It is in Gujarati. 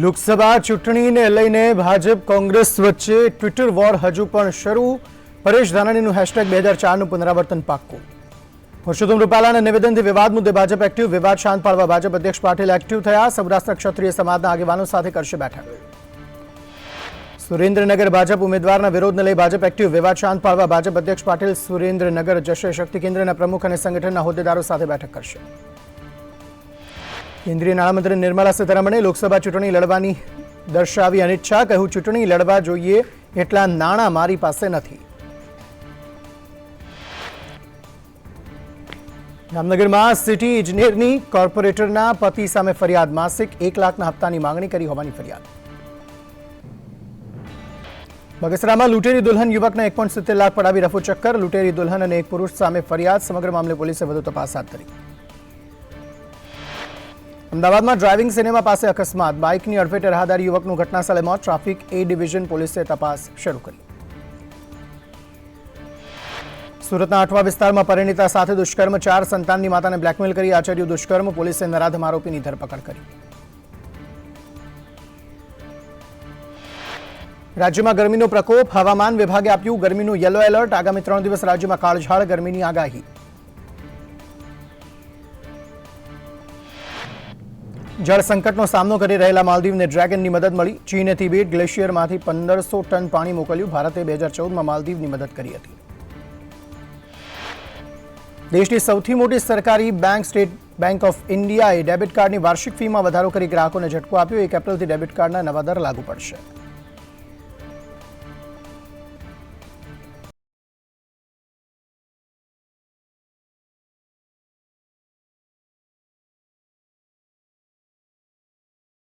લોકસભા ચૂંટણીને લઈને ભાજપ કોંગ્રેસ વચ્ચે ટ્વિટર વોર હજુ પણ શરૂ. પરેશ ધાનાણીનું હેશટેગ 2004નું પુનરાવર્તન પાક્કું. પરસોત્તમ રૂપાલાના નિવેદનથી વિવાદ મુદ્દે ભાજપ એક્ટિવ. વિવાદ શાંત પાડવા ભાજપ અધ્યક્ષ પાટીલ એક્ટિવ થયા. સૌરાષ્ટ્ર ક્ષત્રિય સમાજના આગેવાનો સાથે કરશે બેઠક. સુરેન્દ્રનગર ભાજપ ઉમેદવારના વિરોધને લઈ ભાજપ એક્ટિવ. વિવાદ શાંત પાડવા ભાજપ અધ્યક્ષ પાટીલ સુરેન્દ્રનગર જશે. શક્તિ કેન્દ્રના પ્રમુખ અને સંગઠનના હોદ્દેદારો સાથે બેઠક કરશે. કેન્દ્રીય નાણામંત્રી નિર્મલા સીતારમણે લોકસભા ચૂંટણી લડવાની દર્શાવી અનિચ્છા. કહ્યું, ચૂંટણી લડવા જોઈએ એટલા નાણાં મારી પાસે નથી. જામનગરમાં સિટી ઇજનેરની કોર્પોરેટરના પતિ સામે ફરિયાદ. માસિક 1 લાખના હપ્તાની માંગણી કરી હોવાની ફરિયાદ. બગસરામાં લૂંટેરી દુલ્હન યુવકને 1.70 લાખ પડાવી રફુ ચક્કર. લૂંટેરી દુલ્હન અને એક પુરુષ સામે ફરિયાદ. સમગ્ર મામલે પોલીસે વધુ તપાસ હાથ ધરી. અમદાવાદમાં ડ્રાઇવિંગ સિનેમા પાસે અકસ્માત. બાઇકની અડફેટે રાહદારી યુવકનું ઘટનાસ્થળે મોત. ટ્રાફિક એ ડિવિઝન પોલીસે તપાસ શરૂ કરી. સુરતના અઠવા વિસ્તારમાં પરિણીતા સાથે દુષ્કર્મ. 4 સંતાનની માતાને બ્લેકમેલ કરી આચર્યું દુષ્કર્મ. પોલીસે નરાધમ આરોપીની ધરપકડ કરી. રાજ્યમાં ગરમીનો પ્રકોપ. હવામાન વિભાગે આપ્યું ગરમીનું યલો એલર્ટ. આગામી 3 દિવસ રાજ્યમાં કાળઝાળ ગરમીની આગાહી. જળ સંકટનો સામનો કરી રહેલા માલદીવને ડ્રેગનની મદદ મળી. ચીને તિબેટ ગ્લેશિયરમાંથી 1500 ટન પાણી મોકલ્યું. ભારતે 2014માં માલદીવની મદદ કરી હતી. દેશની સૌથી મોટી સરકારી બેંક સ્ટેટ બેંક ઓફ ઇન્ડિયાએ ડેબિટ કાર્ડની વાર્ષિક ફીમાં વધારો કરી ગ્રાહકોને ઝટકો આપ્યો. 1 એપ્રિલથી ડેબિટ કાર્ડના નવા દર લાગુ પડશે.